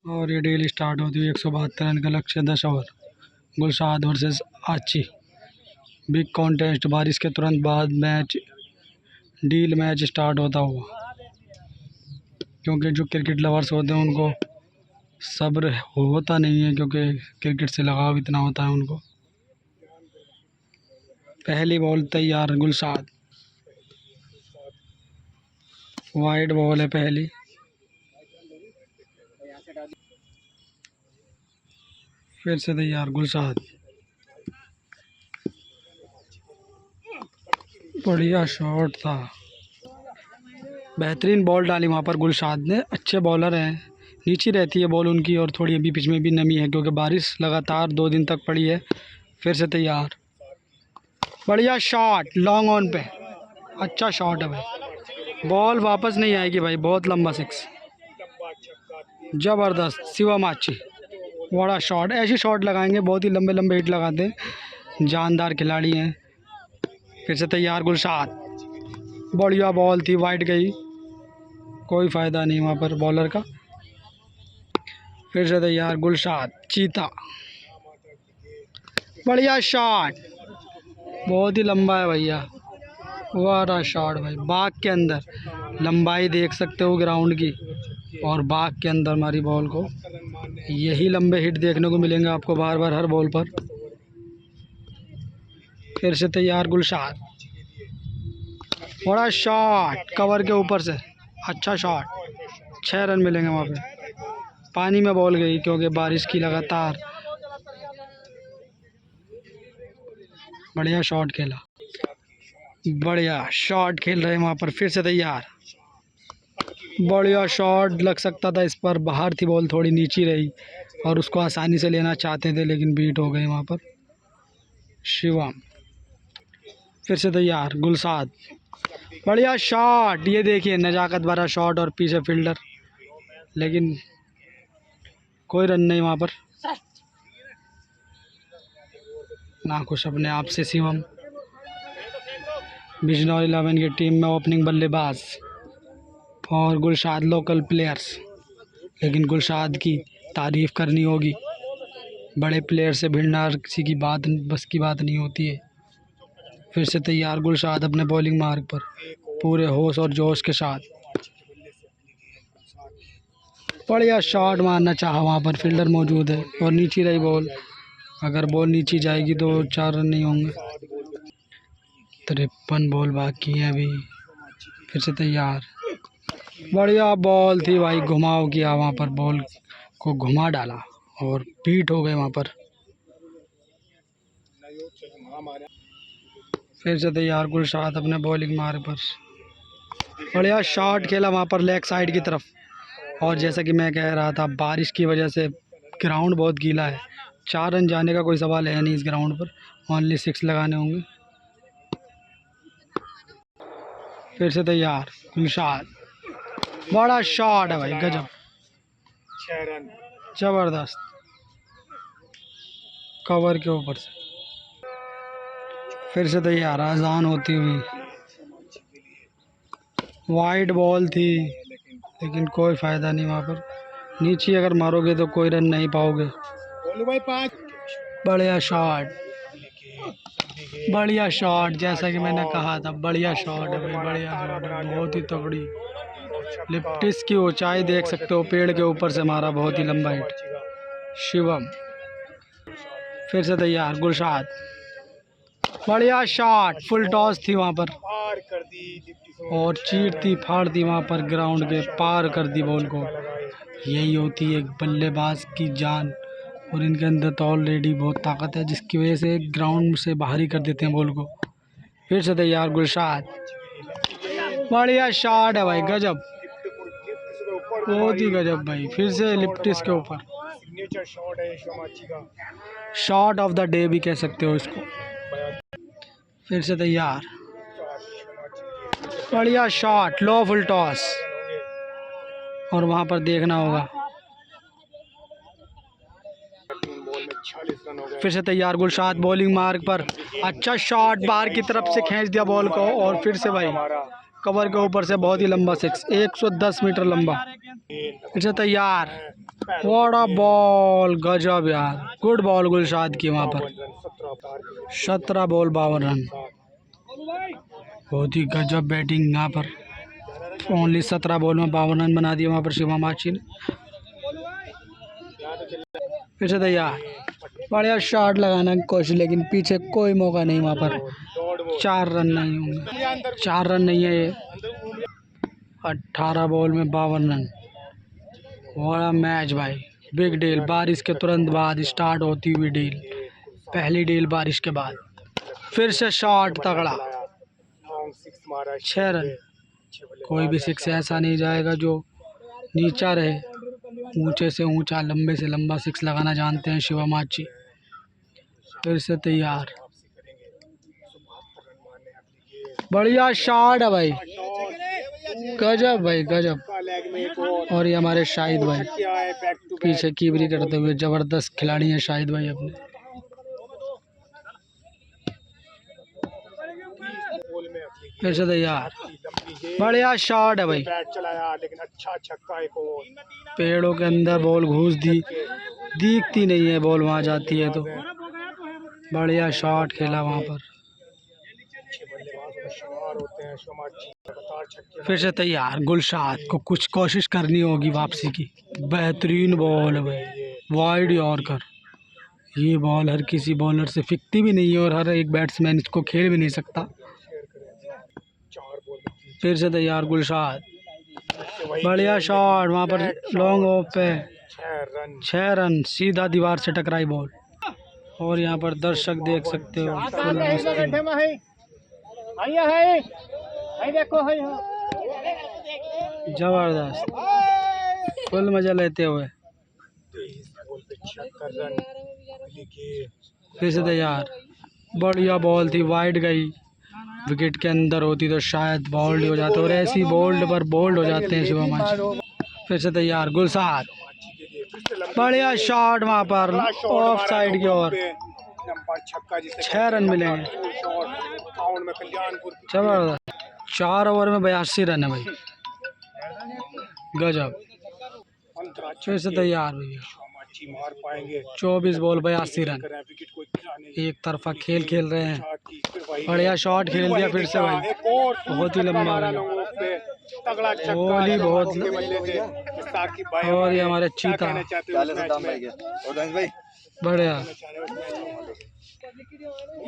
और ये deal start होती हुई 172 रन का लक्ष्य 10 ओवर। गुलशाद वर्सेस आची बिग कॉन्टेस्ट। बारिश के तुरंत बाद मैच स्टार्ट होता हुआ, क्योंकि जो क्रिकेट लवर्स होते हैं उनको सब्र होता नहीं है, क्योंकि क्रिकेट से लगाव इतना होता है उनको। पहली बॉल तैयार। गुलशाद, वाइड बॉल है पहली। फिर से तैयार गुलशाद, बढ़िया शॉट था। बेहतरीन बॉल डाली वहाँ पर गुलशाद ने। अच्छे बॉलर हैं, नीचे रहती है बॉल उनकी, और थोड़ी अभी पिच में भी नमी है क्योंकि बारिश लगातार 2 दिन तक पड़ी है। फिर से तैयार, बढ़िया शॉट लॉन्ग ऑन पे, अच्छा शॉट है भाई, बॉल वापस नहीं आएगी भाई, बहुत लंबा 6, ज़बरदस्त। शिवम आची, बड़ा शॉट। ऐसे शॉट लगाएंगे, बहुत ही लंबे लंबे हिट लगाते हैं, जानदार खिलाड़ी हैं। फिर से तैयार गुलशाद, बढ़िया बॉल थी, वाइड गई, कोई फ़ायदा नहीं वहाँ पर बॉलर का। फिर से तैयार गुलशाद, चीता, बढ़िया शॉट, बहुत ही लंबा है भैया, वाह शॉट भाई, बाग के अंदर। लंबाई देख सकते हो ग्राउंड की, और बाग के अंदर मारी बॉल को। यही लंबे हिट देखने को मिलेंगे आपको बार बार हर बॉल पर। फिर से तैयार गुलशाद, बड़ा शॉट कवर के ऊपर से, अच्छा शॉट। 6 रन मिलेंगे वहाँ पे। पानी में बॉल गई क्योंकि बारिश की लगातार। बढ़िया शॉट खेला, बढ़िया शॉट खेल रहे हैं वहाँ पर। फिर से तैयार, बढ़िया शॉट लग सकता था इस पर, बाहर थी बॉल, थोड़ी नीची रही और उसको आसानी से लेना चाहते थे लेकिन बीट हो गए वहाँ पर। शिवम, फिर से तैयार गुलशाद, बढ़िया शॉट। ये देखिए नज़ाकत भरा शॉट और पीछे फील्डर, लेकिन कोई रन नहीं वहाँ पर। नाखुश अपने आप से शिवम। बिजनौर 11 की टीम में ओपनिंग बल्लेबाज और गुलशाद लोकल प्लेयर्स, लेकिन गुलशाद की तारीफ़ करनी होगी। बड़े प्लेयर से भिड़ना किसी की बात बस की बात नहीं होती है। फिर से तैयार गुलशाद अपने बॉलिंग मार्ग पर, पूरे होश और जोश के साथ। बढ़िया शॉट मारना चाहा, वहाँ पर फील्डर मौजूद है और नीचे रही बॉल। अगर बॉल नीचे जाएगी तो 4 रन नहीं होंगे। 53 बॉल बाकी हैं अभी। फिर से तैयार, बढ़िया बॉल थी भाई, घुमाव किया वहाँ पर, बॉल को घुमा डाला और बीट हो गए वहाँ पर। फिर से तैयार गुलशाद अपने बॉलिंग मार्ग पर, बढ़िया शॉट खेला वहाँ पर लेग साइड की तरफ। और जैसा कि मैं कह रहा था, बारिश की वजह से ग्राउंड बहुत गीला है, 4 रन जाने का कोई सवाल है नहीं इस ग्राउंड पर, ओनली 6 लगाने होंगे। फिर से तैयार गुलशाद, बड़ा शॉट है भाई, गजब, 6 रन, ज़बरदस्त, कवर के ऊपर से। फिर से तैयार आज़ान होती हुई, वाइड बॉल थी लेकिन कोई फ़ायदा नहीं वहाँ पर। नीचे अगर मारोगे तो कोई रन नहीं पाओगे। बढ़िया शॉट, बढ़िया शॉट, जैसा कि मैंने कहा था, बढ़िया शॉट है भाई, बढ़िया शॉट है, बहुत ही तगड़ी। लिप्टिस की ऊंचाई देख सकते हो, पेड़ के ऊपर से मारा, बहुत ही लंबा हिट। शिवम, फिर से तैयार गुलशाद, बढ़िया शॉट, फुल टॉस थी वहाँ पर और चीरती फाड़ती वहाँ पर, ग्राउंड के पार कर दी बॉल को। यही होती है बल्लेबाज की जान, और इनके अंदर तो ऑलरेडी बहुत ताकत है, जिसकी वजह से ग्राउंड से बाहर ही कर देते हैं बॉल को। फिर से तैयार गुलशाद, बढ़िया शॉट है भाई, गजब, बहुत ही गजब भाई। फिर से लिप्टिस के ऊपर, शॉट ऑफ द डे भी कह सकते हो इसको। फिर से तैयार, बढ़िया शॉट, लो फुल टॉस, और वहाँ पर देखना होगा। फिर से तैयार गुलशाद बॉलिंग मार्ग पर, अच्छा शॉट, बाहर की तरफ से खींच दिया बॉल को, और फिर से भाई कवर के ऊपर से बहुत ही लंबा 6, 110 मीटर लंबा। फिर से तैयार, व्हाट अ बॉल, गजब यार, गुड बॉल गुलशाद की वहाँ पर। 17 बॉल 52 रन, बहुत ही गजब बैटिंग यहाँ पर। ओनली 17 बॉल में 52 रन बना दिए वहाँ पर शिवम आची ने। फिर से तैयार, बढ़िया शॉट लगाने की कोशिश, लेकिन पीछे कोई मौका नहीं वहाँ पर। 4 रन नहीं होंगे, 4 रन नहीं है ये। 18 बॉल में 52 रन, बड़ा मैच भाई, बिग डील। बारिश के तुरंत बाद स्टार्ट होती हुई डील, पहली डील बारिश के बाद। फिर से शॉट तगड़ा, 6 रन। कोई भी सिक्स ऐसा नहीं जाएगा जो नीचा रहे, ऊंचे से ऊंचा, लंबे से लंबा सिक्स लगाना जानते हैं शिवम आची। फिर से तैयार, बढ़िया शॉट है भाई, गजब भाई गजब। और ये हमारे शाहिद भाई पीछे कीबरी करते हुए, जबरदस्त खिलाड़ी हैं शाहिद भाई अपने। फिर से तैयार, बढ़िया शॉट है भाई, पेड़ों के अंदर बॉल घुस दी, दिखती नहीं है बॉल, वहाँ जाती है तो। बढ़िया शॉट खेला वहाँ पर। फिर से तैयार, गुलशाद को कुछ कोशिश करनी होगी वापसी की। बेहतरीन बॉल है भाई, वाइड यॉर्कर। ये बॉल हर किसी बॉलर से फिकती भी नहीं है और हर एक बैट्समैन इसको खेल भी नहीं सकता। फिर से तैयार गुलशाद, बढ़िया शॉट वहाँ पर, लॉन्ग ऑफ पे 6 रन, सीधा दीवार से टकराई बॉल। और यहाँ पर दर्शक देख सकते हो, जबरदस्त, फुल मजा लेते हुए। फिर से तैयार, बढ़िया बॉल थी, वाइड गई, विकेट के अंदर होती तो शायद बोल्ड हो जाता, और ऐसी बोल्ड पर बोल्ड हो जाते हैं शिवम आची। फिर से तैयार गुलशाद, बढ़िया शॉट वहाँ पर ऑफ साइड की ओर, 6 रन मिलेंगे, जबरदस्त। 4 ओवर में 82 रन है भाई, गजब। फिर से तैयार भैया, 24 बॉल 82 रन, एक तरफा खेल खेल रहे हैं। बढ़िया शॉट खेल दिया फिर से भाई, बहुत ही लंबा बॉल ही बहुत। और ये हमारे चीता, बढ़िया।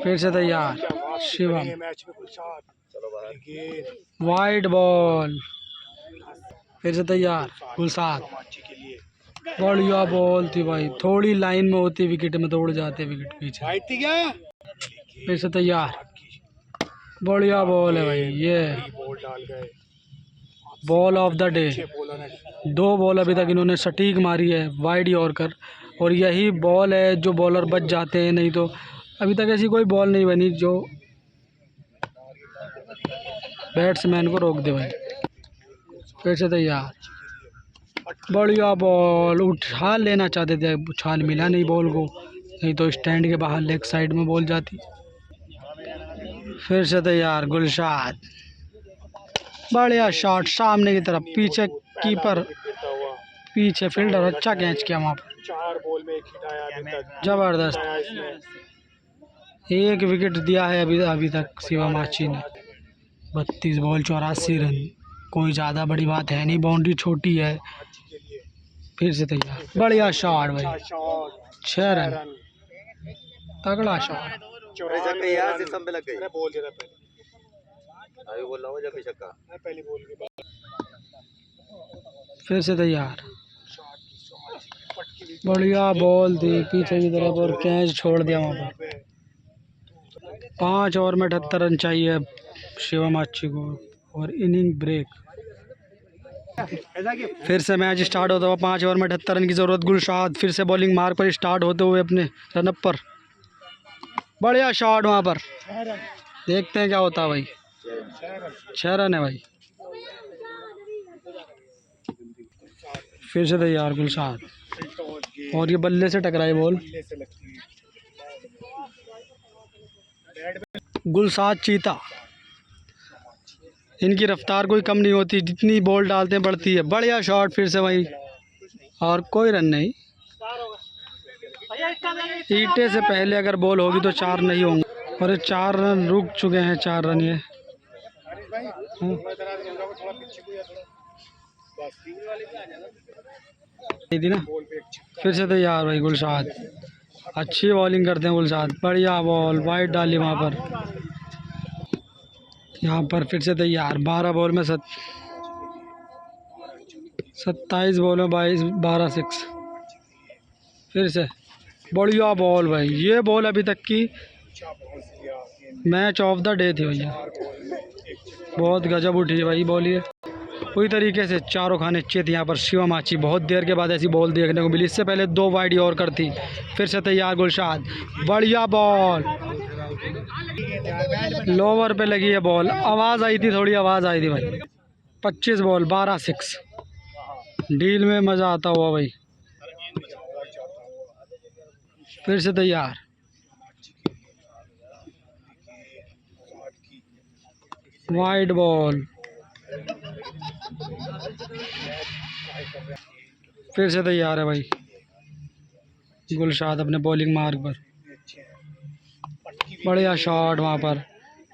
फिर से तैयार शिवम, वाइड बॉल। फिर से तैयार गुलशाद, बढ़िया बॉल थी भाई, थोड़ी लाइन में होती विकेट में तो उड़ जाते विकेट पीछे। फिर से तैयार, बढ़िया बॉल है भाई, ये ball of the day. 2 ball अभी तक इन्होंने सटीक मारी है, वाइड यॉर्कर, और यही बॉल है जो बॉलर बच जाते हैं, नहीं तो अभी तक ऐसी कोई बॉल नहीं बनी जो बैट्समैन को रोक दे भाई। फिर से तैयार, बढ़िया बॉल, उछाल लेना चाहते थे, उछाल मिला नहीं बॉल को, नहीं तो स्टैंड के बाहर लेग साइड में बॉल जाती। फिर से तैयार गुलशाद, बढ़िया शॉट सामने की तरफ, पीछे कीपर, पीछे फील्डर अच्छा कैच किया वहाँ पर, जबरदस्त। एक विकेट दिया है अभी तक शिवम आची ने। 32 बॉल 84 रन, कोई ज़्यादा बड़ी बात है नहीं, बाउंड्री छोटी है। फिर से तैयार, बढ़िया शॉट भाई, 6 रन, तगड़ा शॉट। फिर से तैयार, बढ़िया बॉल थी पीछे की तरफ और कैच छोड़ दिया वहाँ पर। 5 ओवर में 78 रन चाहिए शिवम आची को, और इनिंग ब्रेक। फिर से मैच स्टार्ट होता हुआ, 5 ओवर में 78 रन की ज़रूरत। गुलशाद फिर से बॉलिंग मार्क पर स्टार्ट होते हुए अपने रनअप पर, बढ़िया शॉट वहाँ पर, देखते हैं क्या होता है भाई। 6 रन है भाई। फिर से तैयार गुलशाद, और ये बल्ले से टकराई बॉल। गुलशाद चीता, इनकी रफ्तार कोई कम नहीं होती, जितनी बॉल डालते हैं बढ़ती है। बढ़िया शॉट फिर से वही, और कोई रन नहीं। ईटे से पहले अगर बॉल होगी तो 4 नहीं होंगे, और ये 4 रन रुक चुके हैं। 4 रन ये थी ना। फिर से तैयार भाई गुलशाद, अच्छी बॉलिंग करते हैं गुलशाद, बढ़िया बॉल, वाइड डाली वहाँ पर। यहाँ पर फिर से तैयार, 12 बॉल में 27 बॉल में 12 6। फिर से बढ़िया बॉल भाई, ये बॉल अभी तक की मैच ऑफ द डे थी भैया, बहुत गजब उठी है भाई बॉल ये। पूरी तरीके से चारों खाने चाहिए थे यहाँ पर। शिवम आची, बहुत देर के बाद ऐसी बॉल देखने को मिली, इससे पहले 2 वाइड और करती। फिर से तैयार गुलशाद, बढ़िया बॉल, लोवर पे लगी है बॉल, आवाज़ आई थी, थोड़ी आवाज़ आई थी भाई। 25 बॉल 12 6, डील में मज़ा आता हुआ भाई। फिर से तैयार, वाइड बॉल, फिर से तैयार है भाई गुलशाद अपने बॉलिंग मार्ग पर। बढ़िया शॉट वहाँ पर,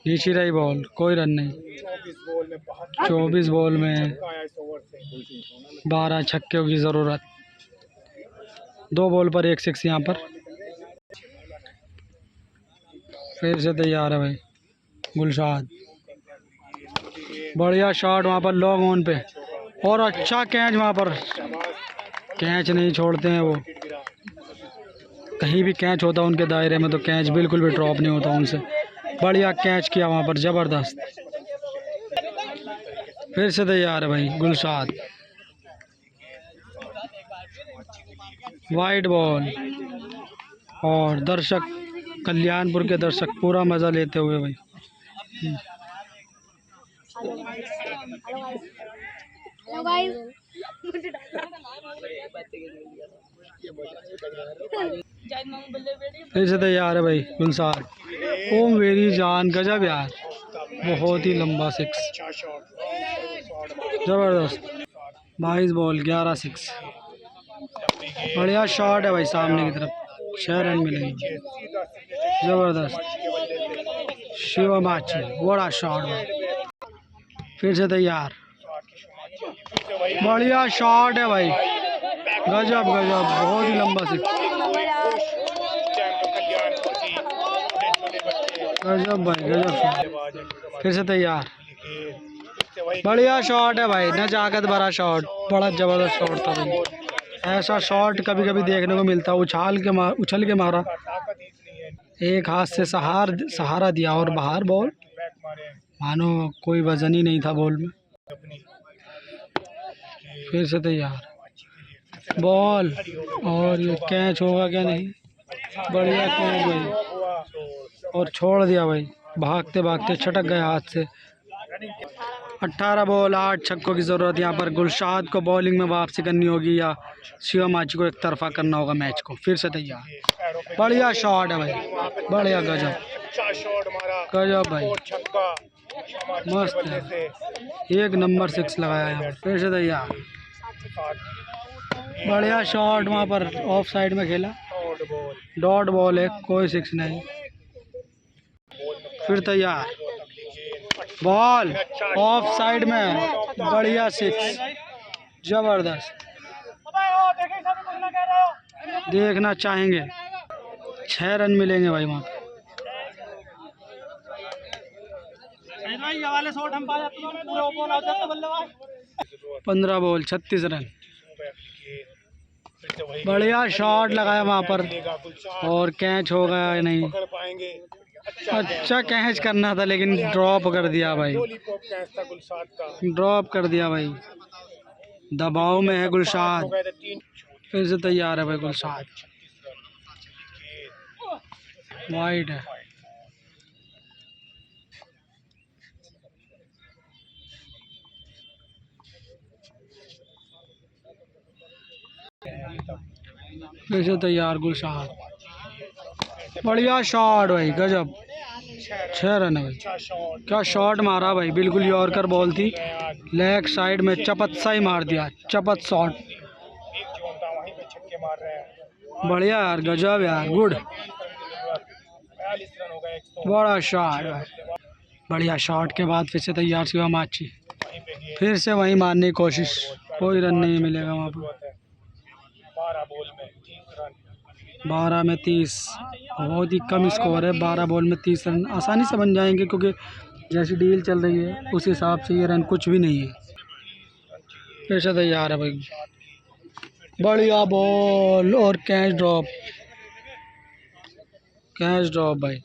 नीचे रही बॉल, कोई रन नहीं। 24 बॉल में 12 छक्कों की ज़रूरत, 2 बॉल पर 1 6 यहाँ पर। फिर से तैयार है भाई गुलशाद, बढ़िया शॉट वहाँ पर लॉन्ग ऑन पे, और अच्छा कैच वहाँ पर। कैच नहीं छोड़ते हैं वो, कहीं भी कैच होता है उनके दायरे में तो कैच बिल्कुल भी ड्रॉप नहीं होता उनसे। बढ़िया कैच किया वहाँ पर, ज़बरदस्त। फिर से तैयार है भाई गुलशाद, वाइड बॉल, और दर्शक, कल्याणपुर के दर्शक पूरा मज़ा लेते हुए भाई। फिर से तैयार है भाई गुलशाद, ओ मेरी जान, गजब यार, बहुत ही लंबा 6, ज़बरदस्त। 22 बॉल 11 6, बढ़िया शॉट है भाई सामने की तरफ, 6 रन मिलेंगे, ज़बरदस्त। शिवम आची, बड़ा शॉट भाई। फिर से तैयार, बढ़िया शॉट है भाई, गजब गजब, बहुत ही लंबा 6, गजब भाई गजब शॉट। फिर से तैयार, बढ़िया शॉट है भाई, नजाकत भरा शॉट, बड़ा ज़बरदस्त शॉट था भाई। ऐसा शॉट कभी कभी देखने को मिलता है, उछल के मारा, एक हाथ से सहारा दिया और बाहर बॉल, मानो कोई वजन ही नहीं था बॉल में। फिर से तैयार, बॉल, और ये कैच होगा क्या नहीं, बढ़िया कैच भाई, और छोड़ दिया भाई, भागते भागते छटक गए हाथ से। 18 बॉल 8 छक्कों की ज़रूरत। यहाँ पर गुलशाद को बॉलिंग में वापसी करनी होगी या शिवम आची को एक तरफा करना होगा मैच को। फिर से तैयार, बढ़िया शॉट है भाई, बढ़िया, गजब गजब भाई, मस्त है, 1 नंबर 6 लगाया है। फिर से तैयार, बढ़िया शॉट, वहाँ पर ऑफ साइड में खेला, डॉट बॉल है, कोई 6 नहीं। फिर तैयार, बॉल ऑफ साइड में, बढ़िया 6, ज़बरदस्त। देखना चाहेंगे, 6 रन मिलेंगे भाई वहाँ पे। 15 बॉल 36 रन, बढ़िया शॉट लगाया वहाँ पर, और कैच हो गया या नहीं, अच्छा कैच करना था लेकिन ड्रॉप कर दिया भाई, ड्रॉप कर दिया भाई, दबाव में है गुलशाद। फिर से तैयार है भाई गुलशाद, वाइड है, फिर से तैयार गुलशाद, बढ़िया शॉट भाई, गजब, 6 रन है भाई। क्या शॉट मारा भाई, बिल्कुल यॉर्कर बॉल थी, लेग साइड में चपत सा ही मार दिया, चपत शॉट, बढ़िया यार, गजब यार, गुड, बड़ा शॉट। बढ़िया शॉट के बाद फिर से तैयार शिवम आची, फिर से वहीं मारने की कोशिश, कोई रन नहीं मिलेगा वहाँ पर। 12 में 30, बहुत ही कम स्कोर है। 12 बॉल में 30 रन आसानी से बन जाएंगे, क्योंकि जैसी डील चल रही है उस हिसाब से ये रन कुछ भी नहीं है। फिर से तैयार है भाई, बढ़िया बॉल और कैच ड्रॉप, कैच ड्रॉप भाई,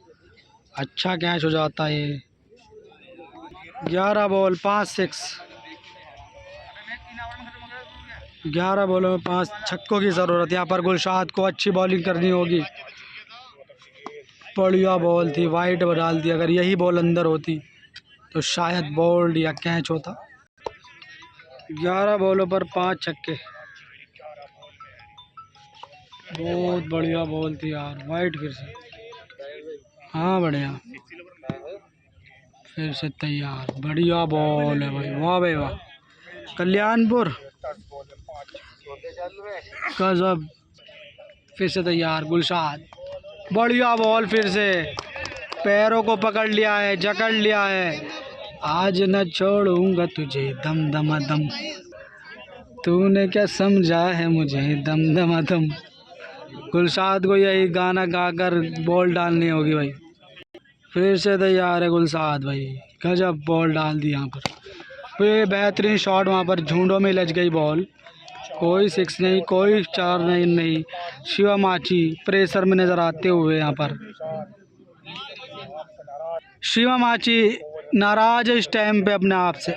अच्छा कैच हो जाता है ये। 11 बॉल 5 6, 11 बॉलों में 5 छक्कों की ज़रूरत। यहाँ पर गुलशाद को अच्छी बॉलिंग करनी होगी। बढ़िया बॉल थी, वाइड डाल दी। अगर यही बॉल अंदर होती तो शायद बोल्ड या कैच होता। 11 बॉलों पर 5 छक्के, बहुत बढ़िया बॉल थी यार, वाइड फिर से। हाँ बढ़िया, फिर से तैयार, बढ़िया बॉल है भाई, वाह भाई वाह। कल्याणपुर गजब, फिर से तैयार गुलशाद, बढ़िया बॉल, फिर से पैरों को पकड़ लिया है, जकड़ लिया है। आज न छोड़ूंगा तुझे दम दमा दम, तूने क्या समझा है मुझे दम दमा दम। गुलशाद को यही गाना गाकर बॉल डालनी होगी भाई। फिर से तैयार है गुलशाद भाई, गजब बॉल डाल दी यहाँ पर। फिर बेहतरीन शॉट, वहाँ पर झुंडों में लज गई बॉल, कोई 6 नहीं, कोई 4 नहीं। शिवम आची प्रेशर में नज़र आते हुए यहाँ पर। शिवम आची नाराज है इस टाइम पे अपने आप से।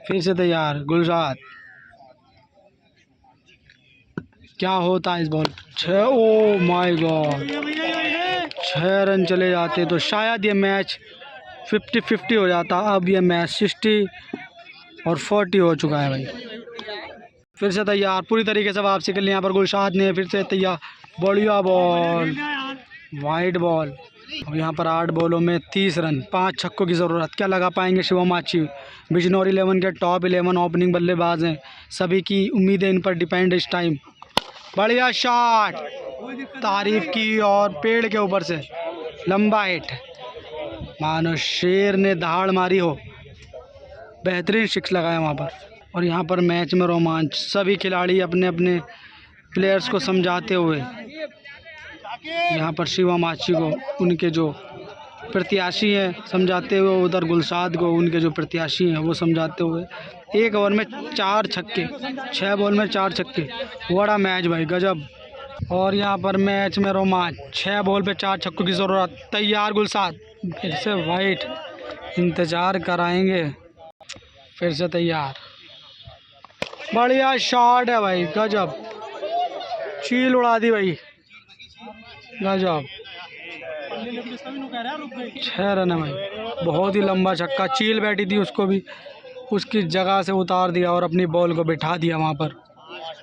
फिर से तैयार गुलशाद, क्या होता है इस ball, 6, oh my God, 6 run चले जाते तो शायद ये मैच 50-50 हो जाता। अब ये मैच 60 और 40 हो चुका है भाई। फिर से तैयार, पूरी तरीके से वापसी के लिए यहाँ पर गुलशाद ने फिर से तैयार, बढ़िया बॉल, वाइड बॉल। अब यहाँ पर 8 बॉलों में 30 रन, 5 छक्कों की ज़रूरत। क्या लगा पाएंगे शिवम आची? बिजनौर 11 के टॉप 11 ओपनिंग बल्लेबाज हैं, सभी की उम्मीदें इन पर डिपेंड इस टाइम। बढ़िया शॉट, तारीफ की, और पेड़ के ऊपर से लंबा हिट, मानो शेर ने दहाड़ मारी हो। बेहतरीन सिक्स लगाया वहाँ पर। और यहाँ पर मैच में रोमांच, सभी खिलाड़ी अपने अपने प्लेयर्स को समझाते हुए, यहाँ पर शिवम आची को उनके जो प्रत्याशी हैं समझाते हुए, उधर गुलशाद को उनके जो प्रत्याशी हैं वो समझाते हुए। 1 ओवर में 4 छक्के, 6 बॉल में 4 छक्के, बड़ा मैच भाई, गजब। और यहाँ पर मैच में रोमांच, 6 बॉल पे 4 छक्कों की ज़रूरत। तैयार गुलशाद, फिर से वाइट, इंतज़ार कराएंगे। फिर से तैयार, बढ़िया शॉट है भाई, गजब, चील उड़ा दी भाई, गजब। 6 रन है भाई, बहुत ही लंबा छक्का, चील बैठी थी उसको भी उसकी जगह से उतार दिया और अपनी बॉल को बिठा दिया वहाँ पर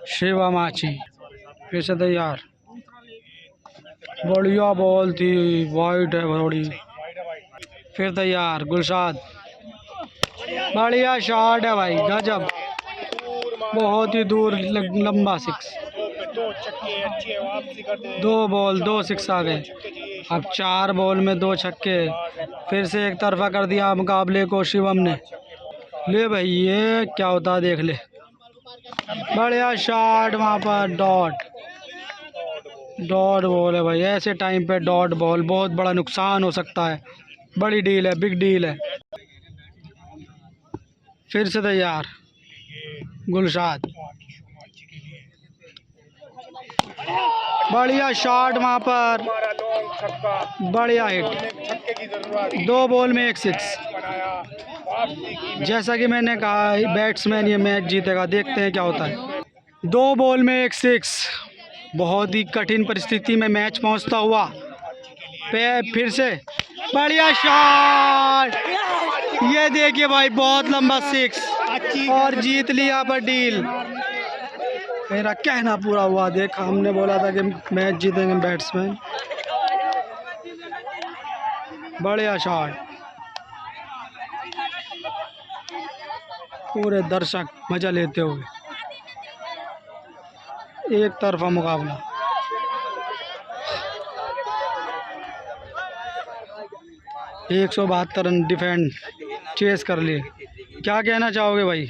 शिवम आची। फिर से तैयार, बढ़िया बॉल थी, वाइड है बड़ी। फिर तैयार गुलशाद, बढ़िया शॉट है भाई, गजब, बहुत ही दूर लंबा 6। 2 बॉल 2 6 आ गए। अब 4 बॉल में 2 छक्के, फिर से एक तरफा कर दिया मुकाबले को शिवम ने। ले भाई, ये क्या होता है देख ले, बढ़िया शॉट, वहाँ पर डॉट बॉल है भाई। ऐसे टाइम पे डॉट बॉल बहुत बड़ा नुकसान हो सकता है, बड़ी डील है, बिग डील है। फिर से तैयार गुलशाद, बढ़िया शॉट, वहाँ पर बढ़िया हिट। 2 बॉल में 1 6। जैसा कि मैंने कहा, बैट्समैन ये मैच जीतेगा, देखते हैं क्या होता है। 2 बॉल में 1 6, बहुत ही कठिन परिस्थिति में मैच पहुंचता हुआ। फिर से बढ़िया शॉट, ये देखिए भाई, बहुत लंबा 6 और जीत लिया पर डील। मेरा कहना पूरा हुआ, देखा, हमने बोला था कि मैच जीतेंगे बैट्समैन। बढ़िया शॉट, पूरे दर्शक मजा लेते हुए। एक तरफा मुकाबला। एक 172 रन डिफेंड चेस कर लिए। क्या कहना चाहोगे भाई?